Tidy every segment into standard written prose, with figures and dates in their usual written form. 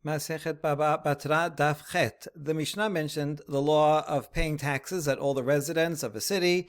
Masechet Batra Daf Chet. The Mishnah mentioned the law of paying taxes, that all the residents of a city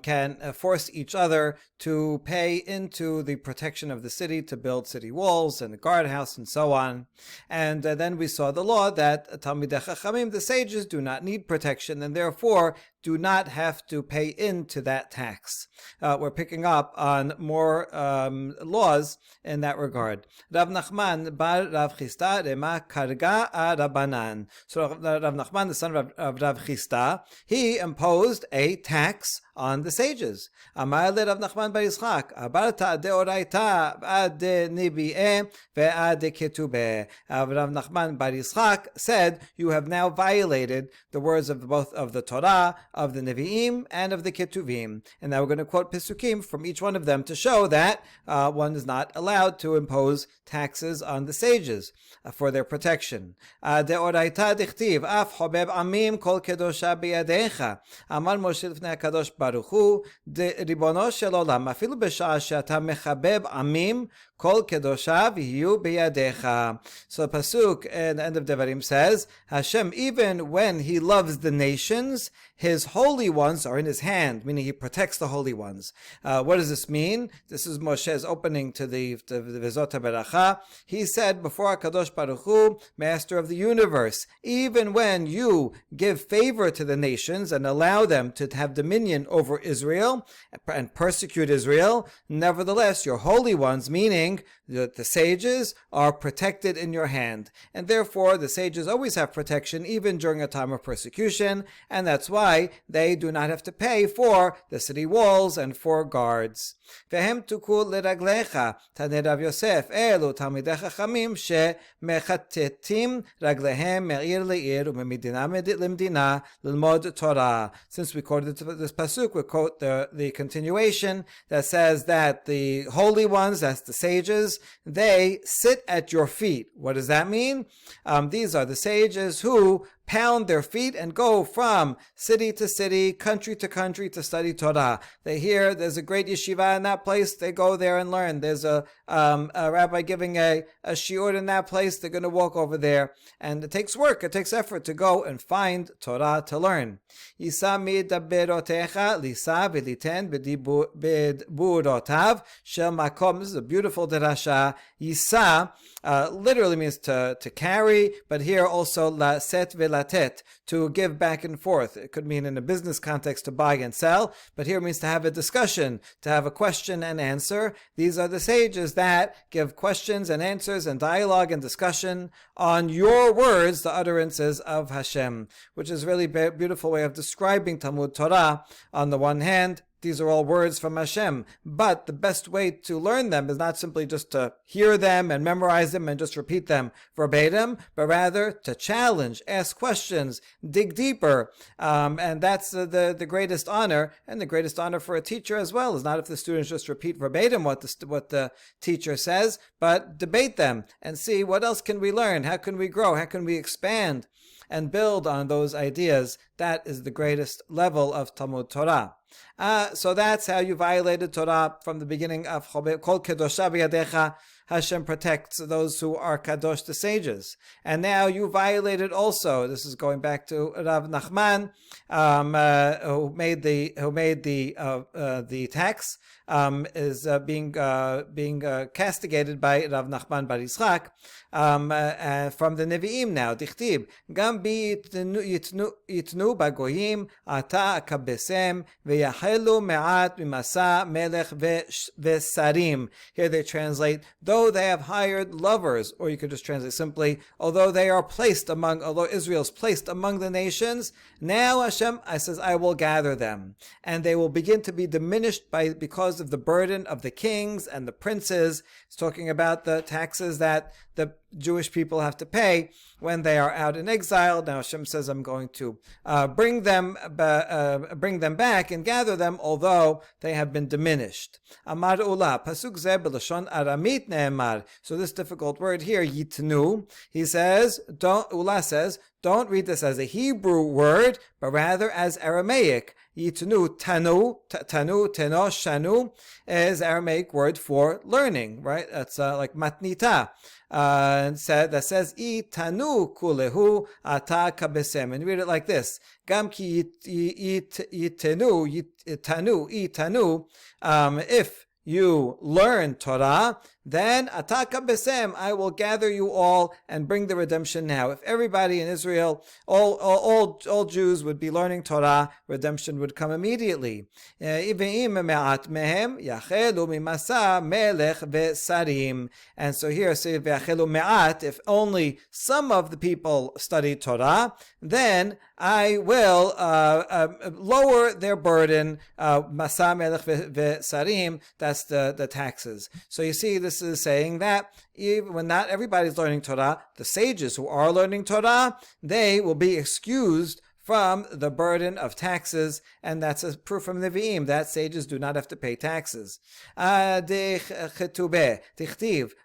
can force each other to pay into the protection of the city to build city walls and a guardhouse and so on. And then we saw the law that Talmidei Chachamim, the sages, do not need protection and therefore do not have to pay into that tax. We're picking up on more laws in that regard. Rav Nachman bar Rav Chisda rema karga Rabbanan. So Rav Nachman, the son of Rav Chisda, he imposed a tax on the sages. Amar le Rav Nachman bar Yitzchak, abarta deoraita ad nibi'eh ve'ad ketubeh. Rav Nachman bar Yitzchak said, you have now violated the words of both of the Torah, of the Nevi'im, and of the Ketuvim. And now we're going to quote Pesukim from each one of them to show that one is not allowed to impose taxes on the sages for their protection. Deoraita dichtiv, af hobeb amim kol kedosha biyadecha. Amar Moshe lifnei HaKadosh Baruch Hu, ribono shel olam, afilu b'sha'ah she'ata mechabeb amim kol kedosha v'hiyu biyadecha. So the pasuk in the end of Devarim says, Hashem, even when He loves the nations, His holy ones are in His hand, meaning He protects the holy ones. What does this mean? This is Moshe's opening to the Vezot HaBeracha. He said before HaKadosh Baruch Hu, Master of the universe, even when you give favor to the nations and allow them to have dominion over Israel and persecute Israel, nevertheless your holy ones, meaning the sages, are protected in your hand. And therefore the sages always have protection even during a time of persecution, and that's why they do not have to pay for the city walls and for guards. Vehem tukul leraglecha, Tanei Rav Yosef, elu talmidei chachamim shemechatetim raglehem me'ir le'ir u'memidina lemdina lilmod Torah. Since we quoted this pasuk, we quote the continuation that says that the holy ones, that's the sages, they sit at your feet. What does that mean? These are the sages who pound their feet and go from city to city, country to country to study Torah. They hear there's a great yeshiva in that place, they go there and learn. There's a rabbi giving a shiur in that place, they're going to walk over there. And it takes work, it takes effort to go and find Torah to learn. Yisa midaberotecha lisa v'liten b'diburotav shel makom. This is a beautiful derasha. Yisa literally means to carry, but here also la set velatet, to give back and forth. It could mean in a business context to buy and sell, but here it means to have a discussion, to have a question and answer. These are the sages that give questions and answers and dialogue and discussion on your words, the utterances of Hashem, which is really a beautiful way of describing Talmud Torah. On the one hand, these are all words from Hashem, but the best way to learn them is not simply just to hear them and memorize them and just repeat them verbatim, but rather to challenge, ask questions, dig deeper. And that's the greatest honor, and the greatest honor for a teacher as well is not if the students just repeat verbatim what the teacher says, but debate them and see what else can we learn, how can we grow, how can we expand and build on those ideas. That is the greatest level of Talmud Torah. So that's how you violated Torah from the beginning of Kol Kedosha B'Yadecha. Hashem protects those who are kadosh, the sages. And now you violated also, this is going back to Rav Nachman, who made the tax, is being castigated by Rav Nachman bar Yitzchak, from the Nevi'im now. Dichtib, Gam bi yitnu bagoyim, ata akabesem, v'yachelu me'at mimasa melech v'sarim. Here they translate, though they have hired lovers, or you could just translate simply, although Israel's placed among the nations, now Hashem says, I will gather them, and they will begin to be diminished because of the burden of the kings and the princes. It's talking about the taxes that the Jewish people have to pay when they are out in exile. Now Hashem says, I'm going to bring them back and gather them, although they have been diminished. Amar Ula, pasuk zeh b'lashon aramit ne'emar. So this difficult word here, yitnu, Ula says, don't read this as a Hebrew word, but rather as Aramaic. Yitnu, tanu, teno, shanu is Aramaic word for learning, right? That's like matnita. that says itanu kulehu ata kabesem, and read it like this: Gam ki itanu. If you learn Torah, then ataka besem, I will gather you all and bring the redemption now. If everybody in Israel, all Jews would be learning Torah, redemption would come immediately. And so here if only some of the people study Torah, then I will lower their burden. Masa melech ve'sarim, that's the taxes. So you see, this is saying that even when not everybody's learning Torah, the sages who are learning Torah, they will be excused from the burden of taxes, and that's a proof from the Nevi'im that sages do not have to pay taxes. Tichtiv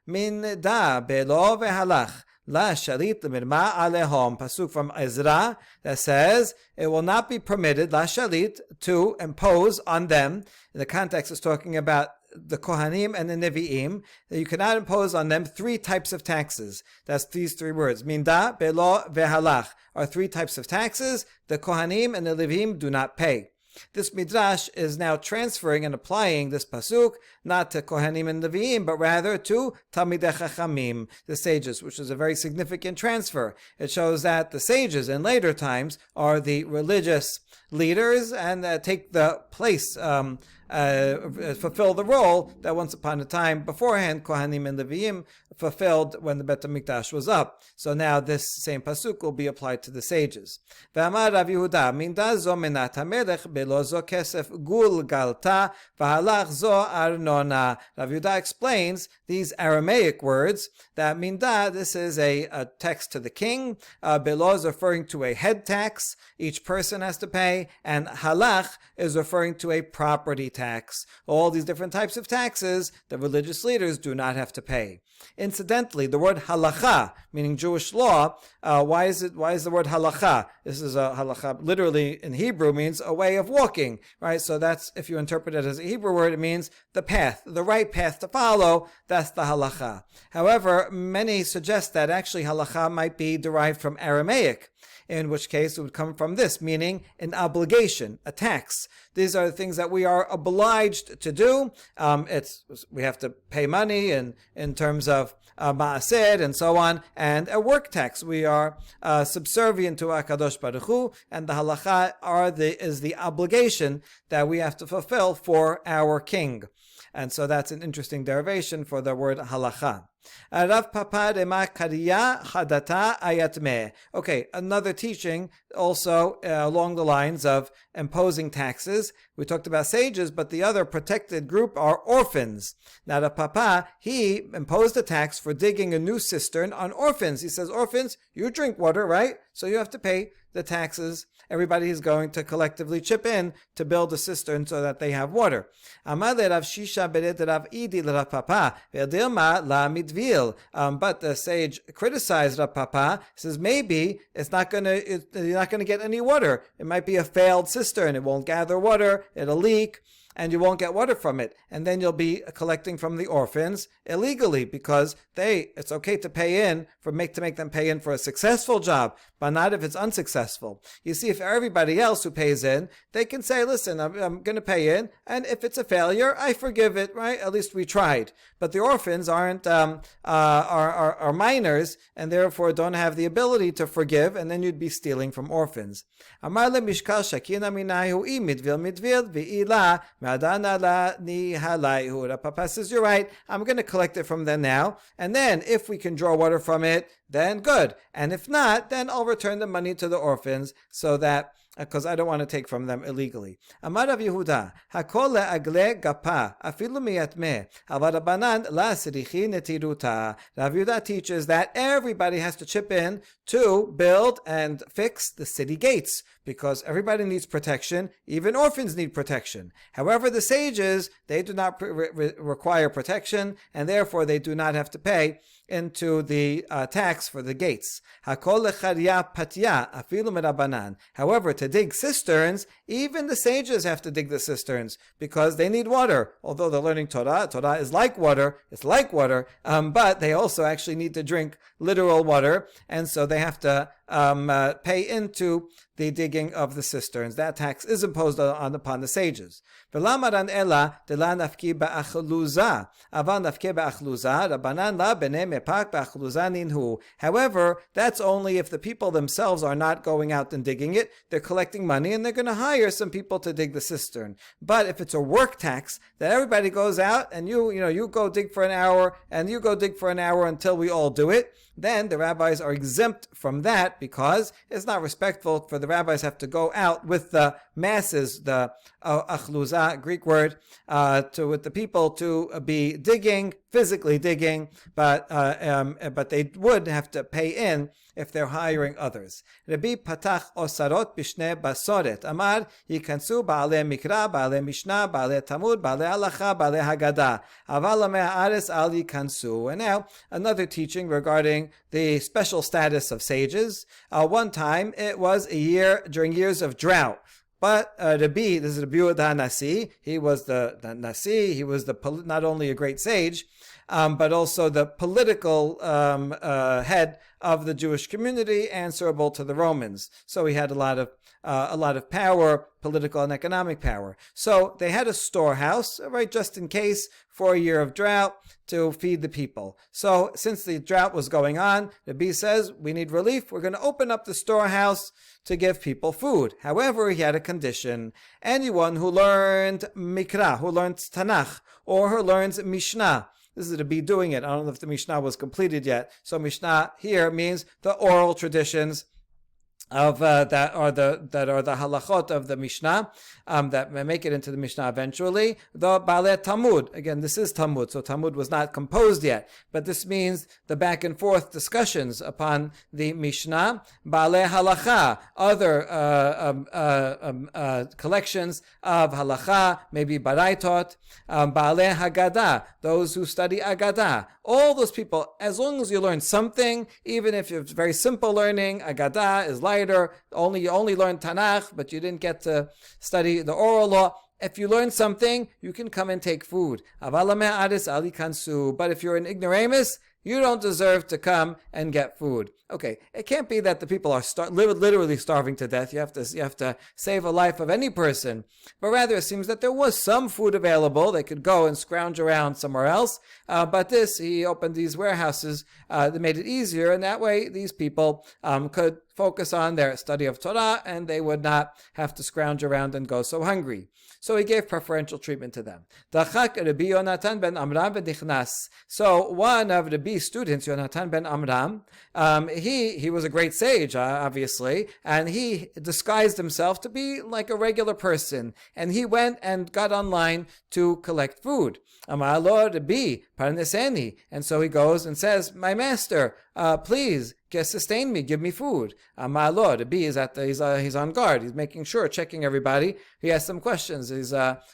min da belo vehalach la shalit l'mirma alehom, pasuk from Ezra that says it will not be permitted la shalit to impose on them. The context is talking about the Kohanim and the Nevi'im, that you cannot impose on them three types of taxes. That's these three words. Minda, Belo, Vehalach are three types of taxes the Kohanim and the Nevi'im do not pay. This Midrash is now transferring and applying this pasuk not to Kohanim and Leviim, but rather to Talmidei Chachamim, the sages, which is a very significant transfer. It shows that the sages in later times are the religious leaders and take the place, fulfill the role that once upon a time beforehand Kohanim and Leviim fulfilled when the Bet HaMikdash was up. So now this same pasuk will be applied to the sages. Ve'amar Rav Yehuda, minda zo menat hamelech belo zo kesef gul galta v'halach zo arnona. Rav Yehuda explains these Aramaic words that minda, this is a text to the king. Belo is referring to a head tax each person has to pay, and halach is referring to a property tax. All these different types of taxes the religious leaders do not have to pay. Incidentally, the word halacha, meaning Jewish law, why is the word halacha? This is a halacha, literally in Hebrew means a way of walking, right? So that's, if you interpret it as a Hebrew word, it means the path, the right path to follow. That's the halacha. However, many suggest that actually halacha might be derived from Aramaic, in which case it would come from this, meaning an obligation, a tax. These are the things that we are obliged to do. We have to pay money in terms of ma'aseh and so on, and a work tax. We are subservient to HaKadosh Baruch Hu, and the halacha is the obligation that we have to fulfill for our king. And so that's an interesting derivation for the word halacha. Rav Papa Rema Kariya Hadata Ayatme. Okay, another teaching also along the lines of imposing taxes. We talked about sages, but the other protected group are orphans. Now Rav Papa, he imposed a tax for digging a new cistern on orphans. He says, orphans, you drink water, right? So you have to pay the taxes. Everybody is going to collectively chip in to build a cistern so that they have water. But the sage criticized Rav Papa. Says maybe you're not going to get any water. It might be a failed cistern. It won't gather water. It'll leak, and you won't get water from it. And then you'll be collecting from the orphans illegally, because it's okay to make them pay in for a successful job, but not if it's unsuccessful. You see, if everybody else who pays in, they can say, listen, I'm going to pay in, and if it's a failure, I forgive it, right? At least we tried. But the orphans are minors, and therefore don't have the ability to forgive, and then you'd be stealing from orphans. Amar le mishkal shakina minayu midvil ve'ila ma'adana la nihalayhu. Rav Papa says, you're right, I'm going to collect it from them now, and then if we can draw water from it, then good. And if not, then I'll return the money to the orphans, so that, because I don't want to take from them illegally. Amar Rav Yehuda, hakol le'agle gapa, afilu miyatmeh, avad abanan la sirichi netiruta. Rav Yehuda teaches that everybody has to chip in to build and fix the city gates, because everybody needs protection, even orphans need protection. However, the sages, they do not require protection, and therefore they do not have to pay into the tax for the gates. Hakol lecharia patya afilu merabanan. However, to dig cisterns, even the sages have to dig the cisterns because they need water. Although they're learning Torah, Torah is like water. It's like water, but they also actually need to drink literal water, and so they have to pay into the digging of the cisterns. That tax is imposed upon the sages. However, that's only if the people themselves are not going out and digging it. They're collecting money and they're going to hire some people to dig the cistern. But if it's a work tax that everybody goes out and you go dig for an hour and you go dig for an hour until we all do it, then the rabbis are exempt from that because it's not respectful for the rabbis have to go out with the masses, the achluza, Greek word, with the people to be digging, physically digging, but they would have to pay in if they're hiring others. Rabbi patach osarot b'shnei basoret. Amar yikansu ba'alei mikra, ba'alei mishnah, ba'alei tamud, ba'alei halacha, ba'alei haggadah. Aval amei haaretz al yikansu. And now another teaching regarding the special status of sages. One time it was during years of drought. But Rabbi, this is Rabbi Yehuda Nasi, he was the Nasi, he was not only a great sage, but also the political head of the Jewish community, answerable to the Romans. So he had a lot of power, political and economic power. So they had a storehouse, right, just in case for a year of drought to feed the people. So since the drought was going on, Rabbi says, we need relief. We're going to open up the storehouse to give people food. However, he had a condition. Anyone who learned Mikra, who learned Tanakh, or who learns Mishnah, this is to be doing it. I don't know if the Mishnah was completed yet. So Mishnah here means the oral traditions of that are the halachot of the Mishnah that may make it into the Mishnah eventually. The Baalei Talmud, again, this is Talmud, so Talmud was not composed yet, but this means the back and forth discussions upon the Mishnah. Baalei Halacha, other collections of halacha, maybe Baraitot. Baalei Haggadah, those who study Agadah. All those people, as long as you learn something, even if it's very simple learning, Agadah is lighter, you only learn Tanakh, but you didn't get to study the oral law. If you learn something, you can come and take food. But if you're an ignoramus, you don't deserve to come and get food. Okay, it can't be that the people are literally starving to death. You have to save a life of any person. But rather, it seems that there was some food available. They could go and scrounge around somewhere else. But he opened these warehouses that made it easier, and that way these people could focus on their study of Torah, and they would not have to scrounge around and go so hungry. So he gave preferential treatment to them. So one of Rabbi's students, Yonatan ben Amram, he was a great sage, obviously, and he disguised himself to be like a regular person, and he went and got online to collect food. Amar lo Rabbi parneseni, and so he goes and says, "My master, please sustain me, give me food." Amar lo Rabbi he's on guard. He's making sure, checking everybody. He asks some questions. He's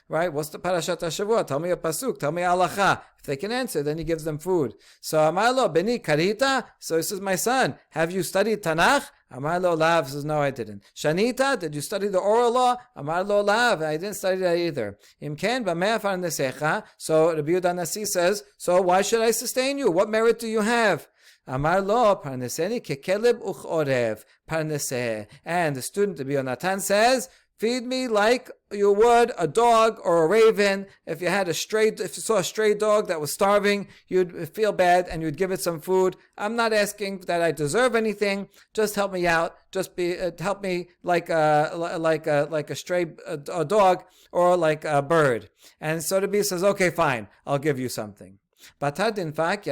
right. What's the parashat hashavua? Tell me a pasuk. Tell me halacha. If they can answer, then he gives them food. So Amar lo beni karita. So he says, "My son, have you studied Tanakh?" Amar lo lav, says, "No, I didn't." Shanita, did you study the oral law? Amar lo lav, I didn't study that either. Imken b'mei farnesecha. So Rabbi Yehuda Nasi says, so why should I sustain you? What merit do you have? Amar lo parneseni kekeleb uchorev parneseh. And the student Rabbi Yonatan says, feed me like you would a dog or a raven. If you saw a stray dog that was starving, you'd feel bad and you'd give it some food. I'm not asking that I deserve anything. Just help me out. Just help me like a stray dog or like a bird. And so the bee says, okay, fine, I'll give you something. After he left,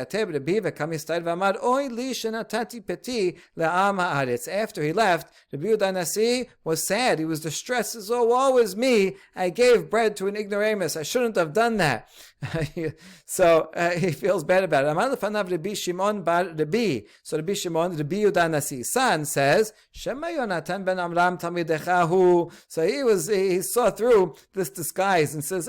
Rabbi Yehuda Nasi was sad. He was distressed. He said, oh, woe is me. I gave bread to an ignoramus. I shouldn't have done that. So he feels bad about it. So Rabbi Shimon, Rabbi Yehuda Nasi's son, says, Shema Yonatan ben Amram tamidechahu. So he saw through this disguise and says,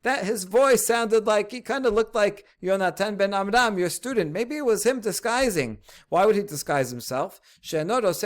that his voice sounded like he kind of looked looked like Yonatan ben Amram, your student. Maybe it was him disguising. Why would he disguise himself? Because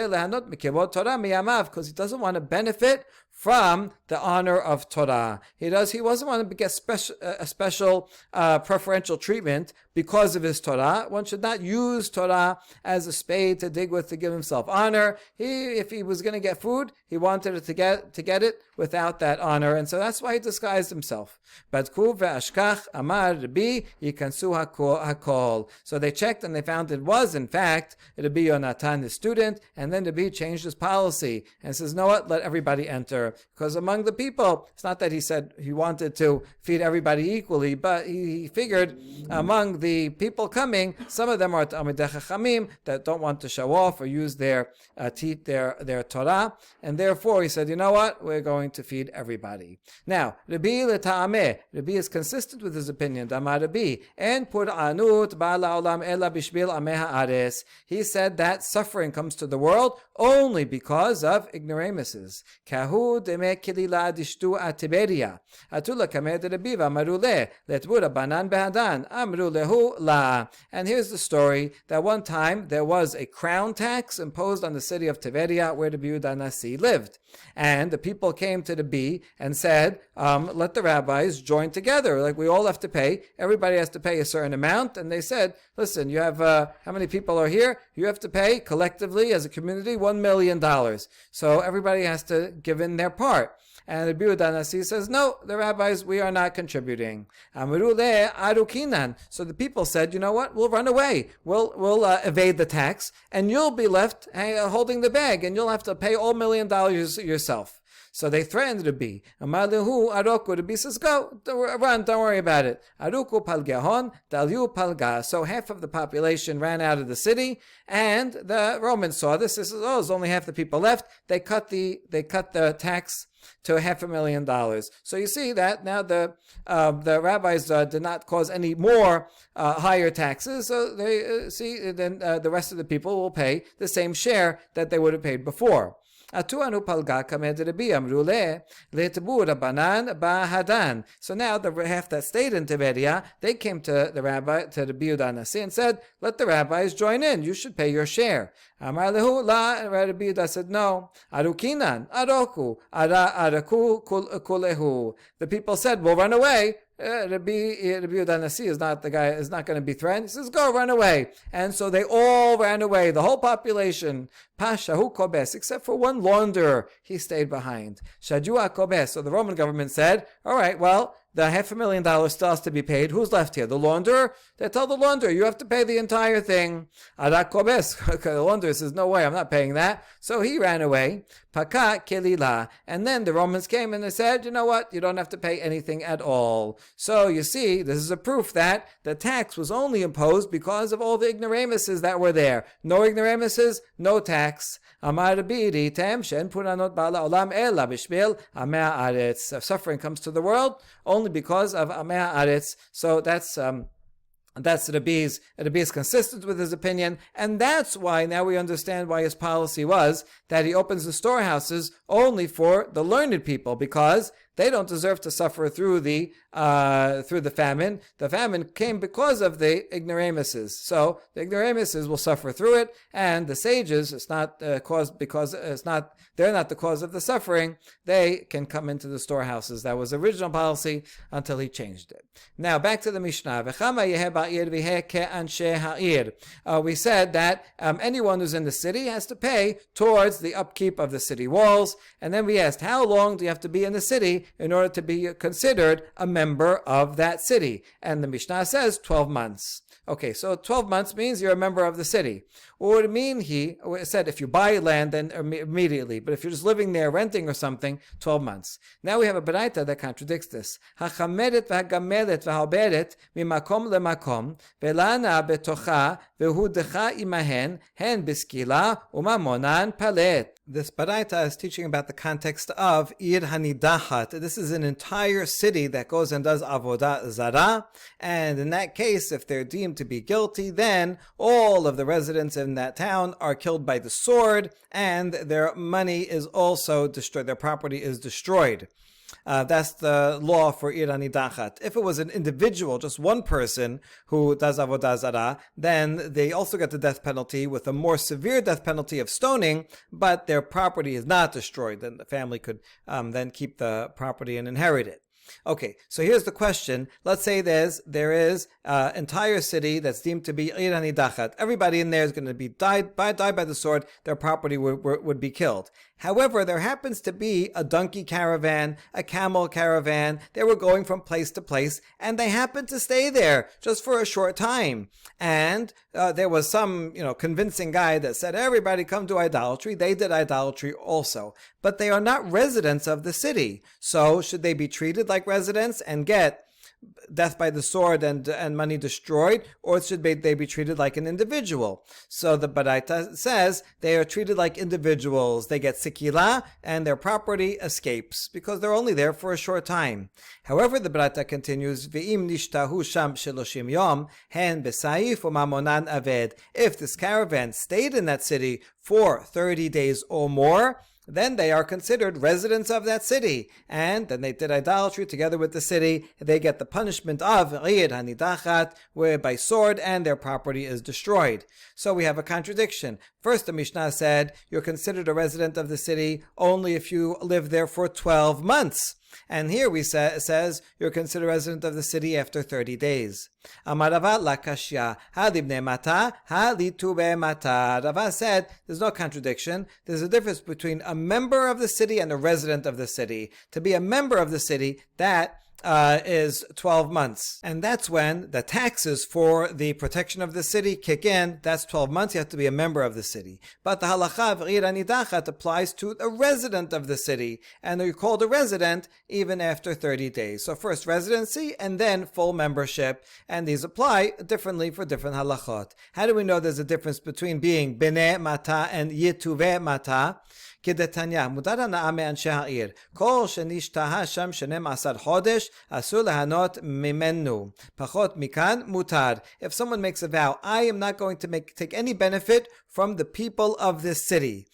he doesn't want to benefit from the honor of Torah. He wasn't want to get a special preferential treatment because of his Torah. One should not use Torah as a spade to dig with to give himself honor. If he was going to get food, he wanted it to get it without that honor, and so that's why he disguised himself. Badku ve'ashkach amar Rabbi yikansu hakol. So they checked and they found it was in fact Rabbi Yonatan, his student, and then Rabbi changed his policy and says, "No, what? Let everybody enter." Because among the people, it's not that he said he wanted to feed everybody equally, but he figured among the people coming, some of them are Talmidei Chachamim that don't want to show off or use their Torah, and therefore he said, you know what, we're going to feed everybody. Now, Rabbi L'Ta'ameh, Rabbi is consistent with his opinion, Damar Rabbi, and Pur Anut Ba'ala Olam Ela Bishbil Ameh Haaretz. He said that suffering comes to the world only because of ignoramuses. Kahu deme kilila dishtu atiberia. Atula kamed Rabbi v'amarule letbura banan behadan amru lehu la. And here's the story that one time there was a crown tax imposed on the city of Tiberia where the Yehuda Nasi lived. And the people came to the Rabbi and said, let the rabbis join together. Like we all have to pay. Everybody has to pay a certain amount. And they said, listen, you have, how many people are here? You have to pay collectively as a community $1 million. So everybody has to give in their part. And the Yehuda Nasi says, no, the rabbis, we are not contributing. Amru le arukinan. So the people said, you know what? We'll run away. We'll evade the tax, and you'll be left holding the bag, and you'll have to pay all $1 million yourself. So they threatened Rabbi. Amalihu aroku. Rabbi says, go, run, don't worry about it. Aruku palgahon, dalyu palga. So half of the population ran out of the city, and the Romans saw this. This is, there's only half the people left. They cut the tax to $500,000. So you see that now the rabbis did not cause any more higher taxes. So they then the rest of the people will pay the same share that they would have paid before. Atuanu palga kamed Rabbi amrule letbu Rabbanan bahadan. So now the half that stayed in Tiberia, they came to the rabbi, to the Yehuda Nasi, and said, let the rabbis join in. You should pay your share. Amar lehu la. Rabbi Yehuda said, no. Arukinan aroku araku kulehu. The people said, we'll run away. Rabbi Yehuda Nasi is not going to be threatened. He says, go, run away. And so they all ran away, the whole population. Pashahu kobes, except for one launderer. He stayed behind. Shajua kobes. So the Roman government said, all right, well, the $500,000 still has to be paid. Who's left here? The launderer? They tell the launderer, you have to pay the entire thing. Arak kobes. The launderer says, no way, I'm not paying that. So he ran away. Paka kelila. And then the Romans came and they said, you know what? You don't have to pay anything at all. So you see, this is a proof that the tax was only imposed because of all the ignoramuses that were there. No ignoramuses, no tax. Amar Rabbi tem shen puranot bala olam ela bishbil ameh haaretz. Suffering comes to the world only because of ameh haaretz. So that's Rabbi is consistent with his opinion, and that's why now we understand why his policy was that he opens the storehouses only for the learned people, because they don't deserve to suffer through the famine. The famine came because of the ignoramuses. So the ignoramuses will suffer through it, and the sages, it's not caused because they're not the cause of the suffering. They can come into the storehouses. That was the original policy until he changed it. Now back to the Mishnah. We said that anyone who's in the city has to pay towards the upkeep of the city walls, and then we asked, how long do you have to be in the city in order to be considered a member of that city? And the Mishnah says 12 months. Okay, so 12 months means you're a member of the city. What would it mean? He said if you buy land, then immediately. But if you're just living there, renting or something, 12 months. Now we have a baraita that contradicts this. Hachameret v'hagamelet v'haberet mimakom lemakom velana betocha v'hudecha imahen hen biskila umamonan palet. This baraita is teaching about the context of Ir Hanidahat. This is an entire city that goes and does avodah zara, and in that case, if they're deemed to be guilty, then all of the residents in that town are killed by the sword, and their money is also destroyed. Their property is destroyed. That's the law for Ir Hanidachat. If it was an individual, just one person who does avodah zarah, then they also get the death penalty with a more severe death penalty of stoning, but their property is not destroyed. Then the family could then keep the property and inherit it. Okay, so here's the question. Let's say there is an entire city that's deemed to be Ir Hanidachat. Everybody in there is going to be died by the sword. Their property would be killed. However, there happens to be a donkey caravan, a camel caravan. They were going from place to place, and they happened to stay there just for a short time. And there was some, convincing guy that said, everybody come to idolatry. They did idolatry also. But they are not residents of the city. So should they be treated like residents and get death by the sword and money destroyed, or should they be treated like an individual? So the Baraita says they are treated like individuals. They get sikila and their property escapes because they're only there for a short time. However, the Baraita continues, Ve'im nishtahu sham sheloshim yom hen besaif u'mamonan aved. If this caravan stayed in that city for 30 days or more, then they are considered residents of that city. And then they did idolatry together with the city. They get the punishment of Ir Hanidachat, where by sword and their property is destroyed. So we have a contradiction. First, the Mishnah said you're considered a resident of the city only if you live there for 12 months. And here we says you're considered a resident of the city after 30 days. Amarava lakashya hadibne mata halitube mata. Rava said there's no contradiction. There's a difference between a member of the city and a resident of the city. To be a member of the city, that is 12 months. And that's when the taxes for the protection of the city kick in. That's 12 months. You have to be a member of the city. But the halacha of Ir Hanidachat applies to a resident of the city. And you're called a resident even after 30 days. So first residency and then full membership. And these apply differently for different halachot. How do we know there's a difference between being Bnei Mata and Yituve Mata? כדתניא, מותר הנאה מאנשי העיר. כל שנשתהה שם 12 חודש, אסור ליהנות ממנו. פחות מכאן, מותר. If someone makes a vow, I am not going to take any benefit from the people of this city.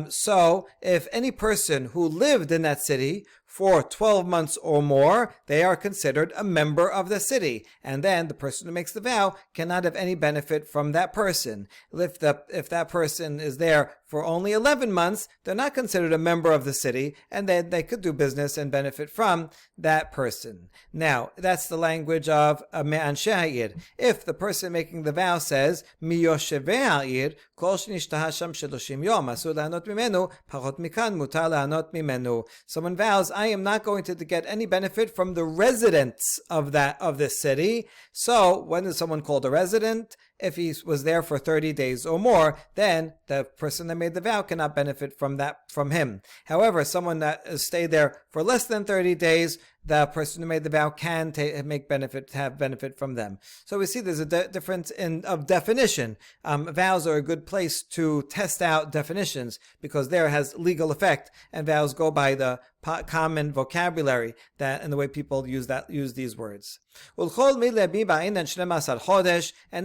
So, if any person who lived in that city for 12 months or more, they are considered a member of the city. And then the person who makes the vow cannot have any benefit from that person. If that person is there for only 11 months, they're not considered a member of the city, and then they could do business and benefit from that person. Now, that's the language of me'anshei ha'ir. If the person making the vow says, miyoshevei ha'ir, kol shenishtaha sham 30 yom, asur lahanot mimenu, pachot mikan, mutar lahanot mimenu. Someone vows, I am not going to get any benefit from the residents of this city. So, when is someone called a resident? If he was there for 30 days or more, then the person that made the vow cannot benefit from him. However, someone that stayed there for less than 30 days, the person who made the vow can have benefit from them. So we see there's a difference of definition. Vows are a good place to test out definitions because there has legal effect, and vows go by the common vocabulary and the way people use these words. And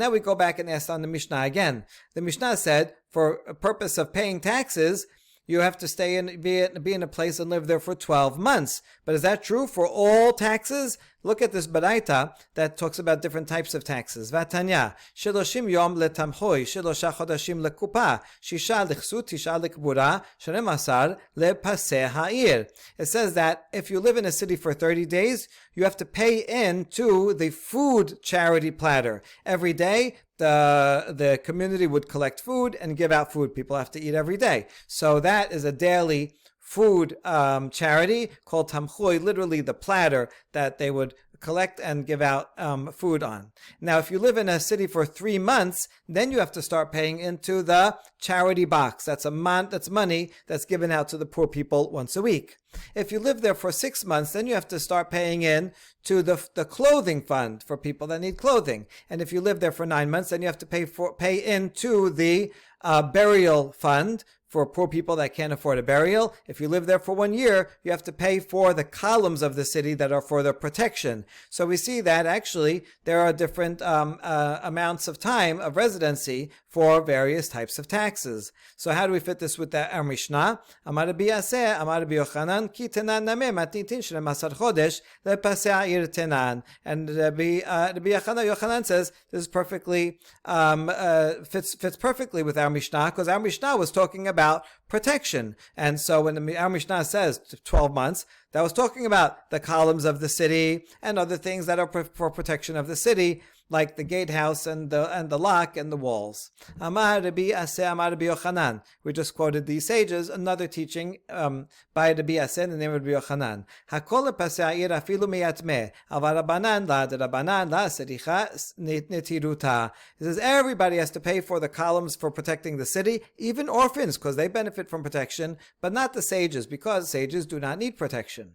now we go back and ask on the Mishnah again. The Mishnah said, for a purpose of paying taxes, you have to be in a place and live there for 12 months. But is that true for all taxes? Look at this Baraita that talks about different types of taxes. Vatanya, sheloshim yom letamchoi, shelosha chodashim lekupa, shisha lichsut, tisha likbura, 12 lepaseh ha'ir. It says that if you live in a city for 30 days, you have to pay in to the food charity platter. Every day, the community would collect food and give out food. People have to eat every day. So that is a daily food charity called tamchui, literally the platter that they would collect and give out food on. Now, if you live in a city for 3 months, then you have to start paying into the charity box. That's money that's given out to the poor people once a week. If you live there for 6 months, then you have to start paying in to the clothing fund for people that need clothing. And if you live there for 9 months, then you have to pay into the burial fund for poor people that can't afford a burial. If you live there for 1 year, you have to pay for the columns of the city that are for the protection. So we see that actually there are different amounts of time of residency for various types of taxes. So how do we fit this with the Mishnah? Amar Rabbi Yaseh, Amar Rabbi Yochanan, Ki tenan nameh matnitin shel masar chodesh lepaseh ha'ir tenan. And Rabbi Yochanan says this is perfectly fits perfectly with our Mishnah, because our Mishnah was talking about protection. And so when our Mishnah says 12 months, that was talking about the columns of the city and other things that are for protection of the city, like the gatehouse and the lock and the walls. Amar Rabbi Aseh, Amar Rabbi Yochanan. We just quoted these sages. Another teaching by Rabbi Aseh in the name of Rabbi Yochanan. Hakol lepaseh ha'ir afilu meyatmeh, aval Rabbanan la d'Rabbanan la sericha netiruta. It says everybody has to pay for the columns for protecting the city, even orphans, because they benefit from protection, but not the sages, because sages do not need protection.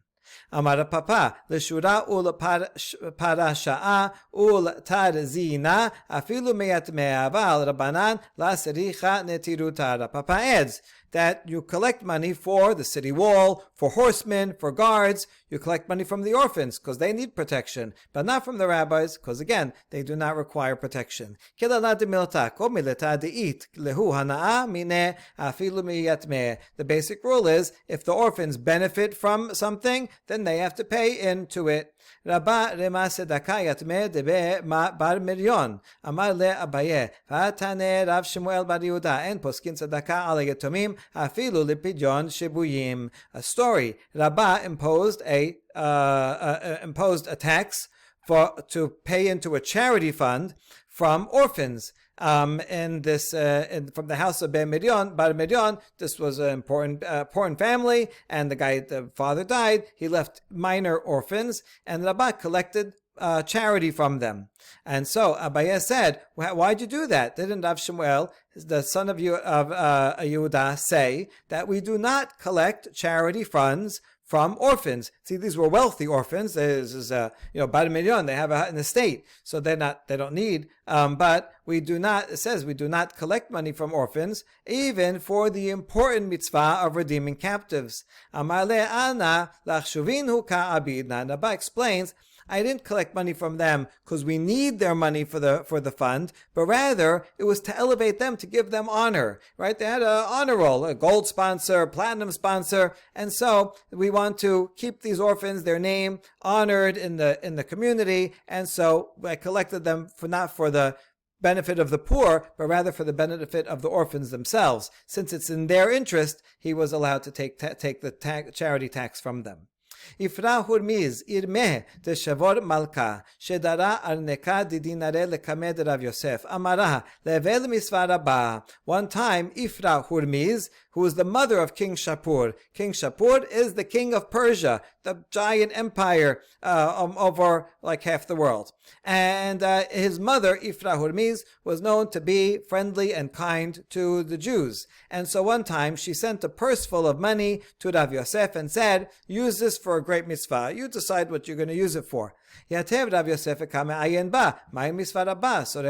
Amar Papa, l'shura ul parasha'a ul tarzina afilu meyatmeh aval Rabbanan la sericha netiruta. Papa adds that you collect money for the city wall, for horsemen, for guards. You collect money from the orphans because they need protection, but not from the rabbis because, again, they do not require protection. The basic rule is if the orphans benefit from something, then they have to pay into it. Rabba rema sedaka yatme debe bar miryon. Amar le Abaye. V'atane Rav Shemuel bar Yehuda. En poskin sedaka ala yatomim afilu lepidyon shebuyim. A story. Rabba imposed a tax to pay into a charity fund from orphans. From the house of Bar Miryon, this was an important family, and the father died. He left minor orphans, and Rabbah collected charity from them. And so Abaye said, why'd you do that? Didn't Rav Shemuel, the son of Yehuda, say that we do not collect charity funds from orphans? See, these were wealthy orphans. This is, Bar Miryon, they have an estate, so they don't need. But we do not. It says we do not collect money from orphans, even for the important mitzvah of redeeming captives. Amar le ana lachshuvinu ka'abid. Now, Rabba explains, I didn't collect money from them because we need their money for the fund, but rather it was to elevate them, to give them honor, right? They had an honor roll, a gold sponsor, platinum sponsor, and so we want to keep these orphans, their name honored in the community, and so I collected them not for the benefit of the poor, but rather for the benefit of the orphans themselves. Since it's in their interest, he was allowed to take the charity tax from them. Ifra hurmiz irmeh de shavor malka shedara arneka didinare lekamed Rav Yosef amara level misva rabba. One time, Ifra Hurmiz, who was the mother of King Shapur. King Shapur is the king of Persia, the giant empire over like half the world. And his mother, Ifra Hurmiz, was known to be friendly and kind to the Jews. And so one time she sent a purse full of money to Rav Yosef and said, use this for a great mitzvah. You decide what you're going to use it for. Yatev Rav Yosef kame ayin ba, my mitzvah rabba. So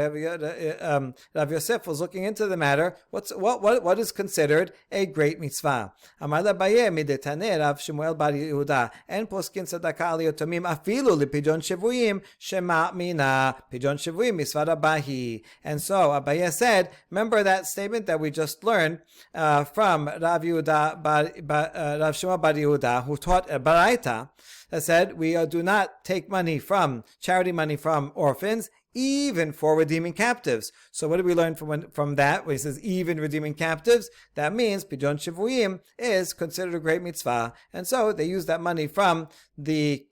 Rav Yosef was looking into the matter. What is considered a great mitzvah? Amar Abaye midetane Rav Shemuel bar Yehuda en poskin tzedakah al yotomim afilu lipijon shevuyim shema mina pijon shevuyim mitzvah rabbahi. And so Abaye said, remember that statement that we just learned from Rav Shemuel bar Yehuda, who taught a baraita that said we do not take charity money from orphans, even for redeeming captives. So what do we learn from that? When he says even redeeming captives, that means Pidyon Shivuyim is considered a great mitzvah. And so they use that money from the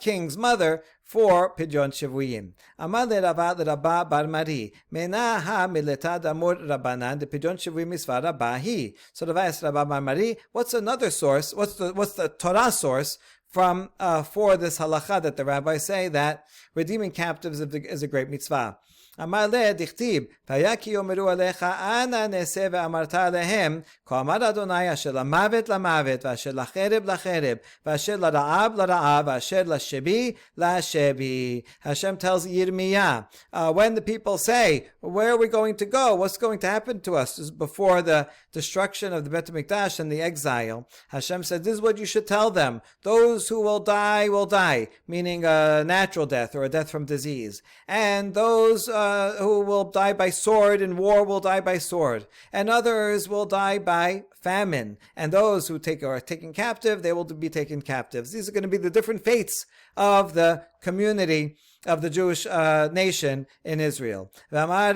king's mother for Pidyon Shivuyim. Amar le Rabba bar Mari, mena ha miletad amur Rabbanan de Pidyon Shivuyim mitzvah Rabba hi. So Rabba asked Rabba bar Mari, what's another source? What's the Torah source for this halacha that the rabbis say that redeeming captives is a great mitzvah? אמר לה דכתיב, והיה כי יאמרו עליך אנא נעשה ואמרת עליהם, כה אמר אדוני אשר למוות למוות, ואשר לחרב לחרב, ואשר לרעב לרעב, ואשר לשבי לשבי. Hashem tells Yirmiyah, when the people say, where are we going to go? What's going to happen to us? This is before the destruction of the Bet HaMikdash and the exile. Hashem said, this is what you should tell them. Those who will die, meaning a natural death or a death from disease. And those who will die by sword in war will die by sword. And others will die by famine. And those who are taken captive, they will be taken captives. These are going to be the different fates of the community of the Jewish nation in Israel. Rabbi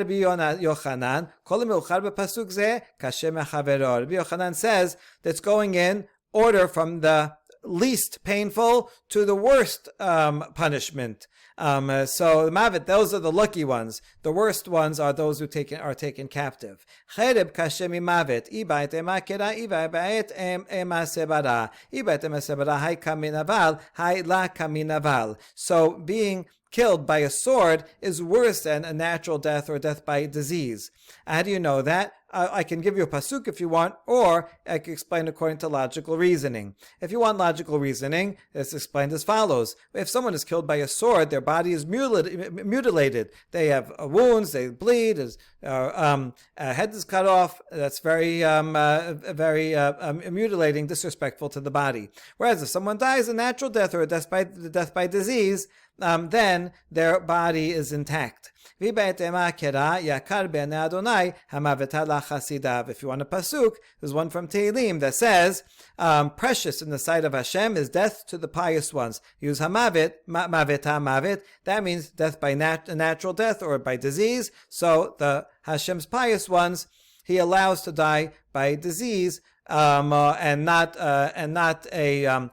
Yochanan says that's going in order from the least painful to the worst punishment. So the mavet, those are the lucky ones. The worst ones are those who are taken captive. Chereb kashemi mavet, ibayet emakera, ibayet emasebara, ibayet emasebara, hay kaminaval, hay la kaminaval. So being killed by a sword is worse than a natural death or death by disease. How do you know that? I can give you a pasuk if you want, or I can explain according to logical reasoning. If you want logical reasoning, it's explained as follows. If someone is killed by a sword, their body is mutilated. They have wounds, they bleed, head is cut off. That's very mutilating, disrespectful to the body. Whereas if someone dies a natural death or a death by disease, then their body is intact. If you want a pasuk, there's one from Tehillim that says, precious in the sight of Hashem is death to the pious ones. Use hamavet, mavet, that means death by natural death or by disease. So the Hashem's pious ones, he allows to die by disease, and not a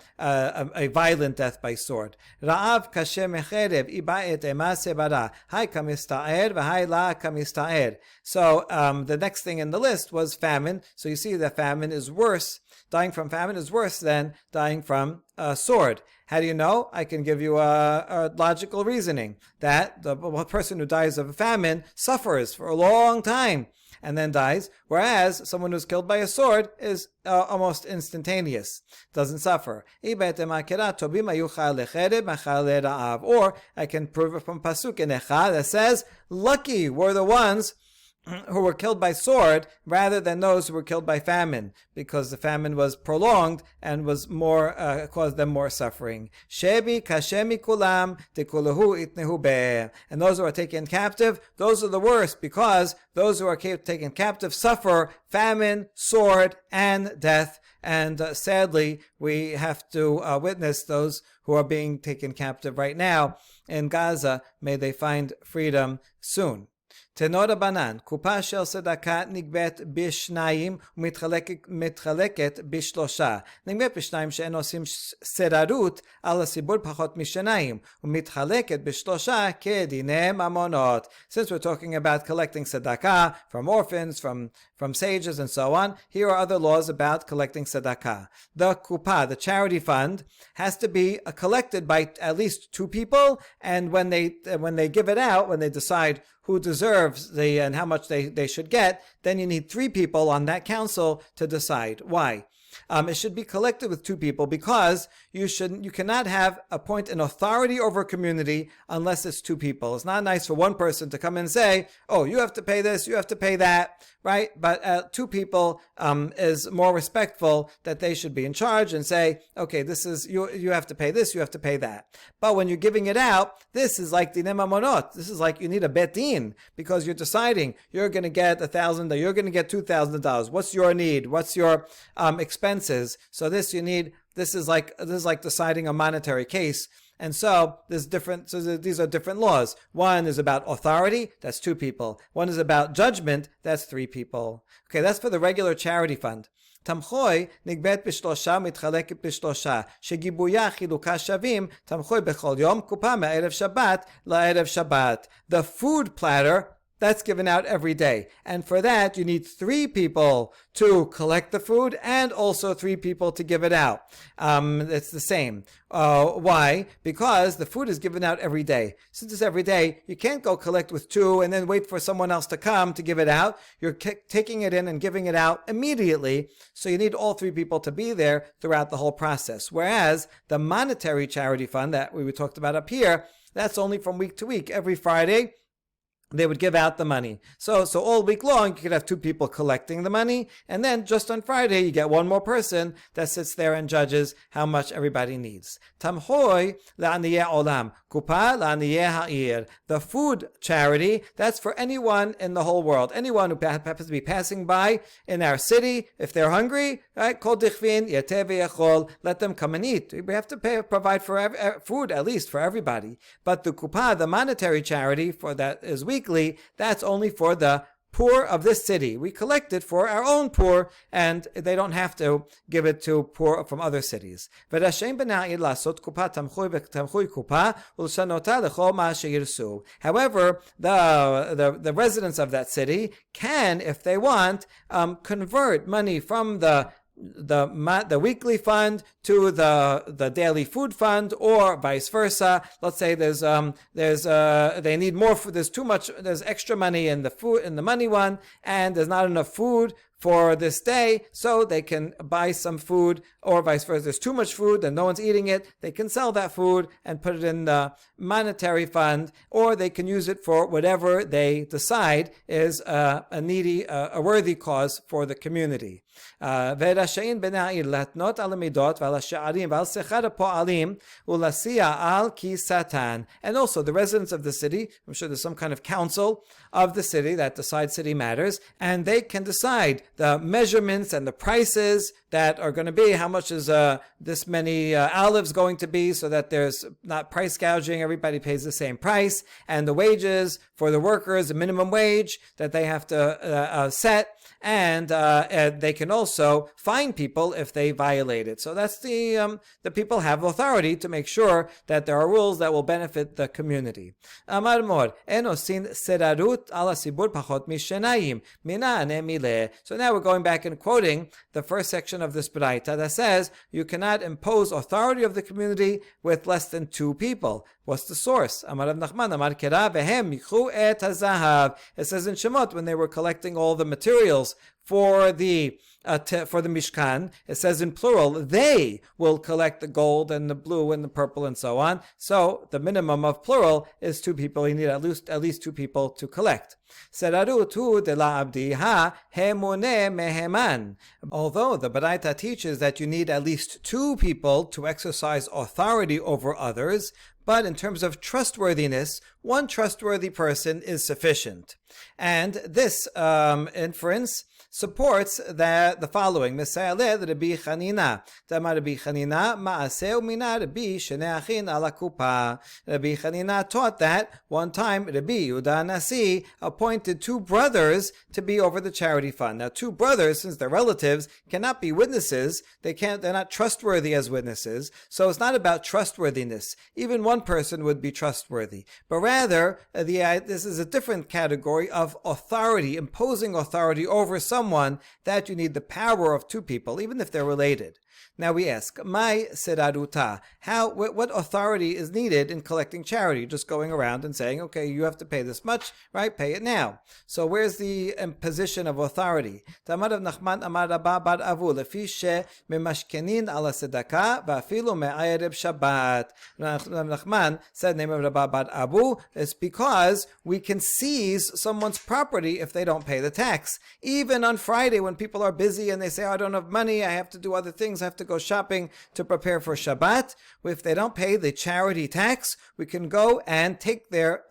violent death by sword. Ra'av kashem mecherev ibaet emasebara hay kamista'er v'hay la kamista'er. So the next thing in the list was famine. So you see that famine is worse. Dying from famine is worse than dying from a sword. How do you know? I can give you a logical reasoning that the person who dies of a famine suffers for a long time and then dies, whereas someone who's killed by a sword is almost instantaneous, doesn't suffer. Or I can prove it from Pasuk in Echa that says, lucky were the ones who were killed by sword rather than those who were killed by famine, because the famine was prolonged and was more caused them more suffering. Shebi kashemi kulam tekulahu itnehu be. And those who are taken captive, those are the worst, because those who are taken captive suffer famine, sword, and death. And sadly, we have to witness those who are being taken captive right now in Gaza. May they find freedom soon. תנור רבנן, קופה של צדקה נגבית בשניים ומתחלקת בשלושה. נגבית בשניים שאין עושים סררות על הציבור פחות משניים, ומתחלקת בשלושה כדיני ממונות. Since we're talking about collecting tzedakah from orphans, from sages and so on, here are other laws about collecting tzedakah. The kupa, the charity fund, has to be collected by at least two people, and when they give it out, when they decide who deserves and how much they should get, then you need three people on that council to decide. Why? It should be collected with two people because you cannot appoint an authority over a community unless it's two people. It's not nice for one person to come and say, oh, you have to pay this, you have to pay that, right? But two people is more respectful, that they should be in charge and say, okay, this is, you have to pay this, you have to pay that. But when you're giving it out, this is like dinei mamonot. This is like you need a bet din, because you're deciding you're going to get $1,000, you're going to get $2,000. What's your need? What's your expenses? So this is like deciding a monetary case. And so these are different laws. One is about authority, that's two people. One is about judgment, that's three people. Okay, that's for the regular charity fund. תמחוי נגבית בשלושה מתחלקת בשלושה, שגיבויה חילוקה שווים, תמחוי בכל יום קופה מערב שבת לערב שבת. The food platter That's given out every day. And for that, you need 3 people to collect the food and also 3 people to give it out. It's the same. Why? Because the food is given out every day. Since it's every day, you can't go collect with 2 and then wait for someone else to come to give it out. You're taking it in and giving it out immediately. So you need all 3 people to be there throughout the whole process. Whereas the monetary charity fund that we talked about up here, that's only from week to week. Every Friday, they would give out the money. So all week long, you could have 2 people collecting the money, and then just on Friday, you get 1 more person that sits there and judges how much everybody needs. Tamhoi la'aniyeh olam, kupa la'aniyeh ha'ir. The food charity, that's for anyone in the whole world. Anyone who happens to be passing by in our city, if they're hungry, right? Kol dichvin yeteh v'yachol, let them come and eat. We have to provide for food, at least for everybody. But the kupa, the monetary charity, for that is weekly, that's only for the poor of this city. We collect it for our own poor, and they don't have to give it to poor from other cities. However, the residents of that city can, if they want, convert money from the weekly fund to the daily food fund, or vice versa. Let's say they need more food. There's extra money in the money one, and there's not enough food for this day, so they can buy some food, or vice versa. There's too much food and no one's eating it. They can sell that food and put it in the monetary fund, or they can use it for whatever they decide is a worthy cause for the community. And also the residents of the city, I'm sure there's some kind of council of the city that decides city matters, and they can decide the measurements and the prices that are going to be, how much is this many olives going to be, so that there's not price gouging, everybody pays the same price, and the wages for the workers, the minimum wage that they have to set, and they can also fine people if they violate it. So that's the people have authority to make sure that there are rules that will benefit the community. Amar mor, enosin serarut ala sibur pachot mishenayim, mina ane mileh. So now we're going back and quoting the first section of this Braita that says you cannot impose authority of the community with less than 2 people. What's the source? Amar Rav Nachman, Amar Kera vehem yikhu et hazahav. It says in Shemot, when they were collecting all the materials for the Mishkan, it says in plural, they will collect the gold and the blue and the purple and so on. So the minimum of plural is 2 people. You need at least 2 people to collect. Although the Baraita teaches that you need at least 2 people to exercise authority over others, but in terms of trustworthiness, 1 trustworthy person is sufficient. And this inference supports the following. Misayaleh Rabbi Chanina. Tamar Rabbi Chanina ma'aseh mina Rabbi shnei achin ala kupa. Rabbi Chanina taught that one time Rabbi Yehuda Nasi appointed 2 brothers to be over the charity fund. Now 2 brothers, since they're relatives, cannot be witnesses. They're not trustworthy as witnesses. So it's not about trustworthiness. Even 1 person would be trustworthy. But rather, this is a different category of authority, imposing authority over someone that you need the power of 2 people, even if they're related. Now we ask, Mai seraruta? What authority is needed in collecting charity? Just going around and saying, okay, you have to pay this much, right? Pay it now. So where's the imposition of authority? Tamar Rav Nachman Amar Rabba bar Avu lefi she memashkenin ala sedaka va'afilu me'ayrev Shabbat. Rav Nachman said, name of Rabba bar Abu is because we can seize someone's property if they don't pay the tax. Even on Friday when people are busy and they say, oh, I don't have money, I have to do other things, I have to go shopping to prepare for Shabbat. If they don't pay the charity tax, we can go and take their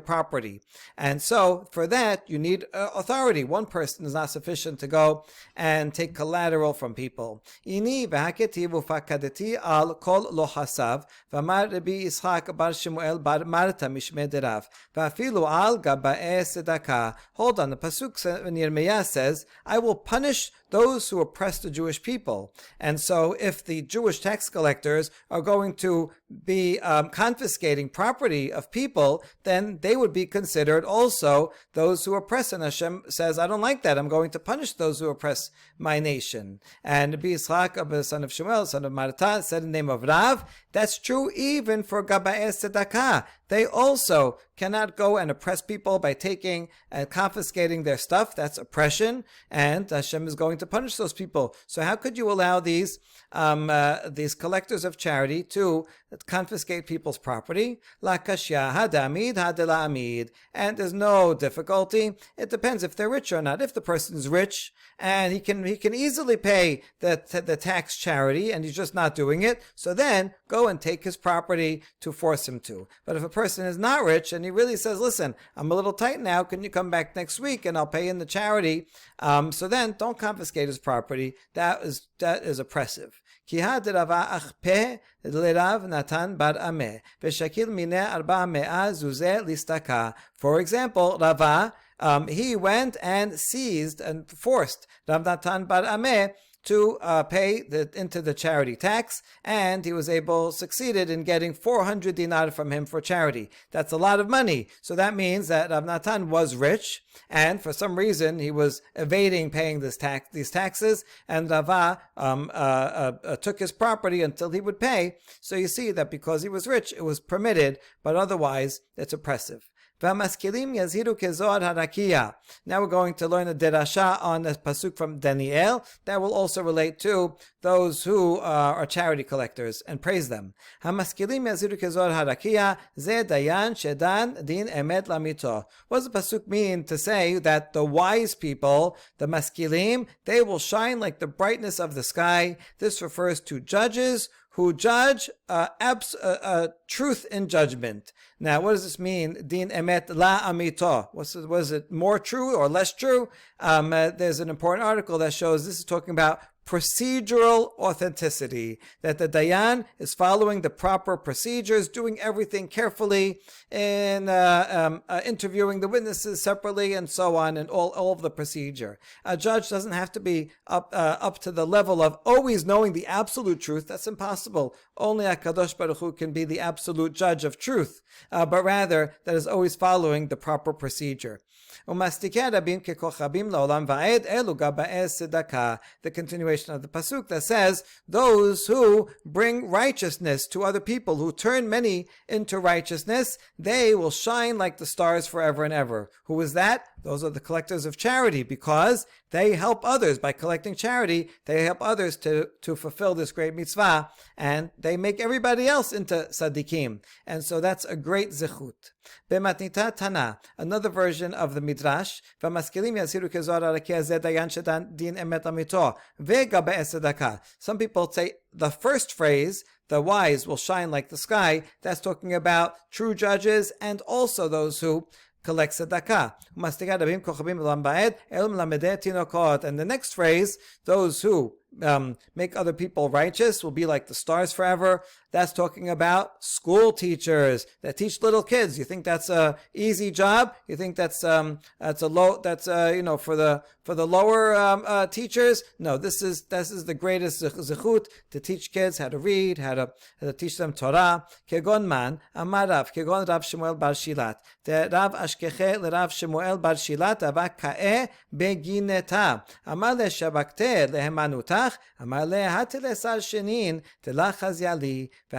property. And so for that, you need authority. 1 person is not sufficient to go and take collateral from people. Ini v'haketi v'fakadeti al kol lo hasav v'amar Rabbi Yitzchak bar Shemuel bar Marta mishmei derav v'afilu al gaba'eh sedaka. Hold on, the pasuk in Yirmiyah says, I will punish those who oppress the Jewish people. And so if the Jewish tax collectors are going to be confiscating property of people, then they would be considered also those who oppress. And Hashem says, I don't like that. I'm going to punish those who oppress my nation. And Rabbi Yitzchak, the son of Shemuel, son of Marta, said in the name of Rav, that's true even for Gaba'eh Tzedakah. They also cannot go and oppress people by taking and confiscating their stuff. That's oppression, and Hashem is going to punish those people. So how could you allow these collectors of charity to confiscate people's property? La kashya hadamid hadela amid. And there's no difficulty. It depends if they're rich or not. If the person is rich and he can easily pay the tax charity and he's just not doing it, so then go and take his property to force him to. But if a person is not rich and he really says, listen, I'm a little tight now, can you come back next week and I'll pay in the charity? So then don't confiscate his property. That is oppressive. For example, Rava, he went and seized and forced Rav Natan bar Ameh to pay into the charity tax, and he was succeeded in getting 400 dinar from him for charity. That's a lot of money. So that means that Rav Natan was rich, and for some reason he was evading paying these taxes, and Rava took his property until he would pay. So you see that because he was rich, it was permitted, but otherwise it's oppressive. Now we're going to learn a derasha on a pasuk from Daniel that will also relate to those who are charity collectors and praise them. What does the pasuk mean to say that the wise people, the maskilim, they will shine like the brightness of the sky? This refers to judges who judge truth in judgment. Now, what does this mean? Din emet la amito. Was it more true or less true? There's an important article that shows this is talking about procedural authenticity, that the Dayan is following the proper procedures, doing everything carefully, in interviewing the witnesses separately, and so on, and all of the procedure. A judge doesn't have to be up to the level of always knowing the absolute truth. That's impossible. Only HaKadosh Baruch Hu can be the absolute judge of truth, but rather that is always following the proper procedure. The continuation of the pasuk that says, those who bring righteousness to other people, who turn many into righteousness, they will shine like the stars forever and ever. Who is that? Those are the collectors of charity, because they help others. By collecting charity, they help others to fulfill this great mitzvah, and they make everybody else into tzaddikim. And so that's a great zechut. B'matnita Tana, another version of the Midrash, some people say the first phrase, the wise will shine like the sky, that's talking about true judges and also those who collect tzedakah. And the next phrase, those who make other people righteous will be like the stars forever. That's talking about school teachers that teach little kids. You think that's a easy job? You think that's for the lower teachers? No, this is the greatest zechut, to teach kids how to read, how to teach them Torah. Kegon man amar Rav, kegon Rav Shemuel bar Shilat, Rav ashkeche leRav Shemuel bar Shilat ava ka'eh begineta, amar le shabakte lehemanutach, amar le hatile sal shenin telachaz yali. For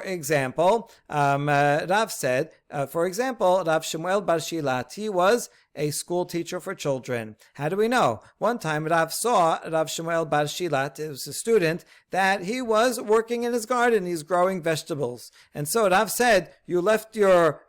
example, Rav said, Rav Shemuel bar Shilat, he was a school teacher for children. How do we know? One time Rav saw Rav Shemuel bar Shilat, it was a student, that he was working in his garden, he's growing vegetables. And so Rav said, you left your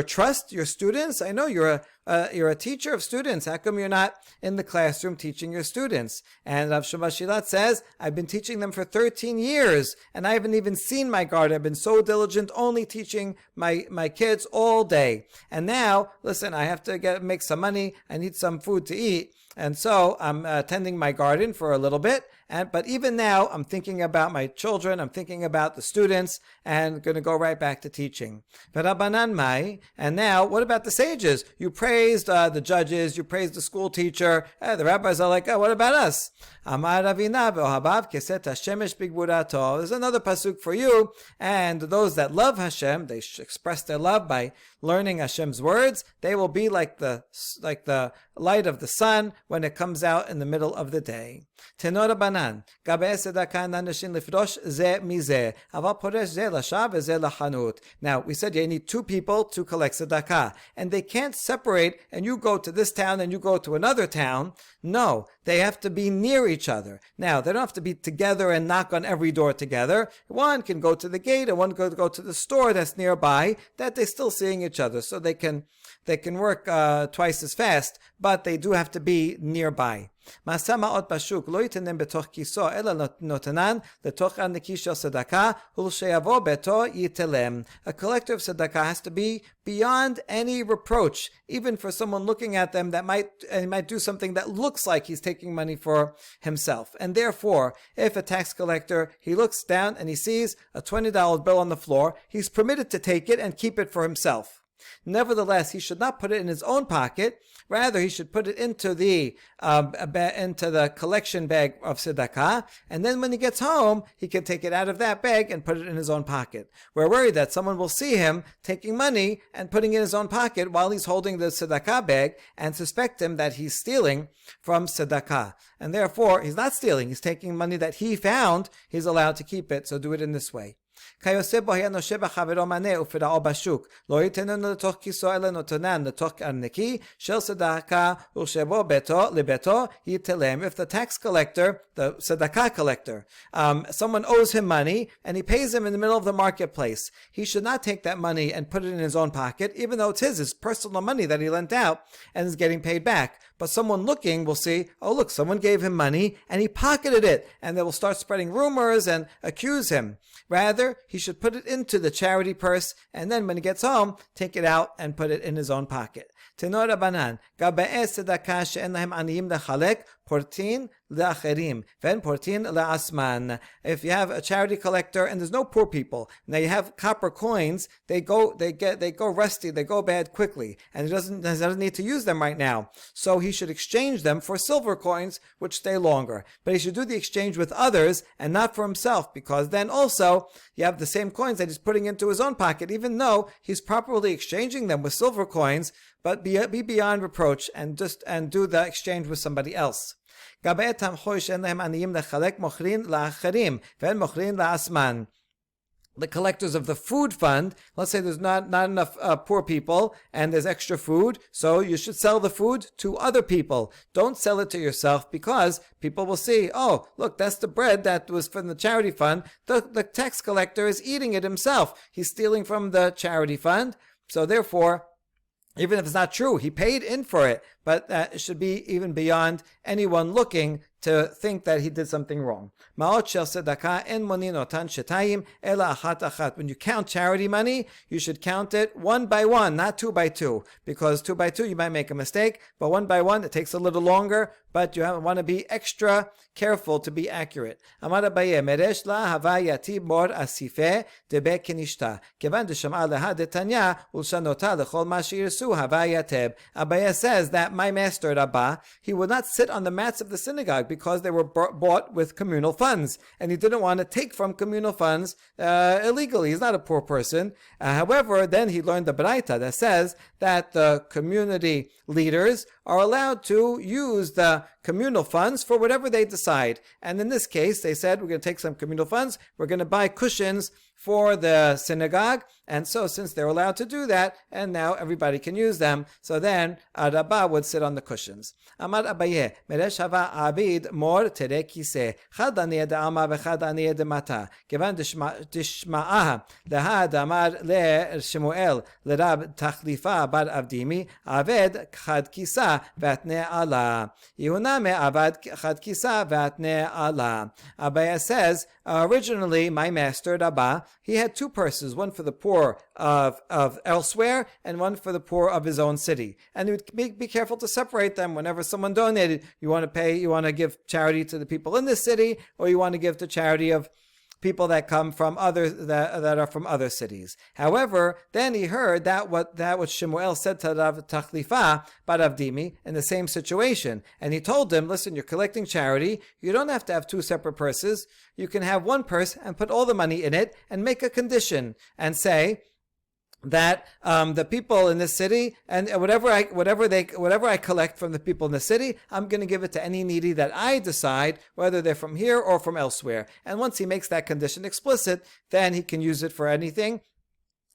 trust, your students? I know you're a teacher of students. How come you're not in the classroom teaching your students? And Rav Shemuel bar Shilat says, I've been teaching them for 13 years, and I haven't even seen my garden. I've been so diligent, only teaching my kids all day. And now, listen, I have to make some money. I need some food to eat. And so I'm tending my garden for a little bit, But even now, I'm thinking about my children, I'm thinking about the students, and going to go right back to teaching. V'Rabbanan mai, and now, what about the sages? You praised the judges, you praised the school teacher. The rabbis are like, oh, what about us? Amar Ravina v'ohabav keset hashemesh bigvurato. There's another pasuk for you, and those that love Hashem, they express their love by learning Hashem's words. They will be like the light of the sun when it comes out in the middle of the day. Tenor Banan, Gabe Sedaka Nanashin Lifrosh Ze Mize, Ava Poresh Ze Lashav Ze Lachanut. Now, we said you need two people to collect tzedakah, and they can't separate, and you go to this town and you go to another town. No, they have to be near each other. Now, they don't have to be together and knock on every door together. One can go to the gate and one can go to the store that's nearby, that they're still seeing each other, so they can work twice as fast, but they do have to be nearby. A collector of the tzedakah has to be beyond any reproach, even for someone looking at them that might do something that looks like he's taking money for himself. And therefore, if a tax collector, he looks down and he sees a $20 bill on the floor, he's permitted to take it and keep it for himself. Nevertheless, he should not put it in his own pocket. Rather, he should put it into the collection bag of tzedakah, and then when he gets home, he can take it out of that bag and put it in his own pocket. We're worried that someone will see him taking money and putting it in his own pocket while he's holding the tzedakah bag and suspect him that he's stealing from tzedakah. And therefore, he's not stealing. He's taking money that he found. He's allowed to keep it, so do it in this way. כיוסף בו היה נושה בחברו מנה ופרעו בשוק. לא ייתננו לתוך כיסו אלא נותנן לתוך נקי של צדקה ולשבו לביתו יתלם. If the tax collector, the tzedakah collector, someone owes him money and he pays him in the middle of the marketplace, he should not take that money and put it in his own pocket, even though it's his personal money that he lent out and is getting paid back. But someone looking will see, oh look, someone gave him money and he pocketed it, and they will start spreading rumors and accuse him. Rather, he should put it into the charity purse, and then when he gets home, take it out and put it in his own pocket. Tenor Rabbanan, Gaba'e tzedakah she'en lahem aniyim lechalek, portin le'acherim, ven portin le'asman. If you have a charity collector and there's no poor people, now you have copper coins, they go rusty, they go bad quickly, and he doesn't need to use them right now. So he should exchange them for silver coins, which stay longer. But he should do the exchange with others and not for himself, because then also you have the same coins that he's putting into his own pocket, even though he's properly exchanging them with silver coins. But be beyond reproach and do the exchange with somebody else. The collectors of the food fund, let's say there's not enough poor people and there's extra food, so you should sell the food to other people. Don't sell it to yourself, because people will see, oh, look, that's the bread that was from the charity fund. The tax collector is eating it himself. He's stealing from the charity fund. So therefore, even if it's not true, he paid in for it, but it should be even beyond anyone looking to think that he did something wrong. When you count charity money, you should count it one by one, not two by two, because two by two you might make a mistake, but one by one it takes a little longer, but you want to be extra careful to be accurate. Abaye says that my master Rabbah, he would not sit on the mats of the synagogue because they were bought with communal funds, and he didn't want to take from communal funds illegally. He's not a poor person. However, then he learned the Braita that says that the community leaders are allowed to use the communal funds for whatever they decide. And in this case, they said, we're going to take some communal funds, we're going to buy cushions for the synagogue, and so since they're allowed to do that, and now everybody can use them, so then Rabbah would sit on the cushions. Amar Abaye, Meresh hava abid mor tere kise, chad aniyeh de alma vechad aniyeh de mata, kevan dishma'ah, lehad amar le Shemuel, lerab tachlifa bar avdimi, aved chad kisa vatne ala. Yehuname avad chad kisa vatne ala. Abaye says, originally my master Rabbah, he had two purses, one for the poor of elsewhere and one for the poor of his own city. And he would be careful to separate them. Whenever someone donated, you want to give charity to the people in this city, or you want to give to charity of people that come from that are from other cities. However, then he heard that what Shemuel said to Rav Tachlifa bar Avdimi in the same situation, and he told him, "Listen, you're collecting charity. You don't have to have two separate purses. You can have one purse and put all the money in it, and make a condition and say that the people in this city, and whatever I collect from the people in the city, I'm going to give it to any needy that I decide, whether they're from here or from elsewhere." And once he makes that condition explicit, then he can use it for anything.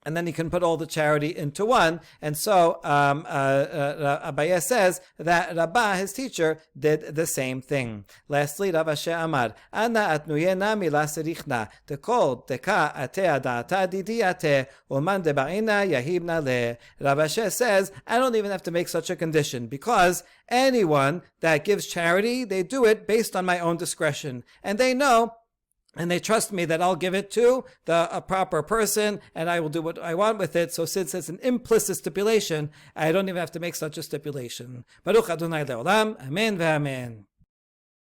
And then he can put all the charity into one. And so Abaye says that Rabbah, his teacher, did the same thing. Lastly, Rav Asher Amar, Ana atnuyena mila serichna, tekol teka ate adata didi ate, uman debarina yahibna le. Rav Asher says, I don't even have to make such a condition, because anyone that gives charity, they do it based on my own discretion. And they know, and they trust me that I'll give it to a proper person, and I will do what I want with it. So since it's an implicit stipulation, I don't even have to make such a stipulation. Baruch Adonai Leolam. Amen ve'amen.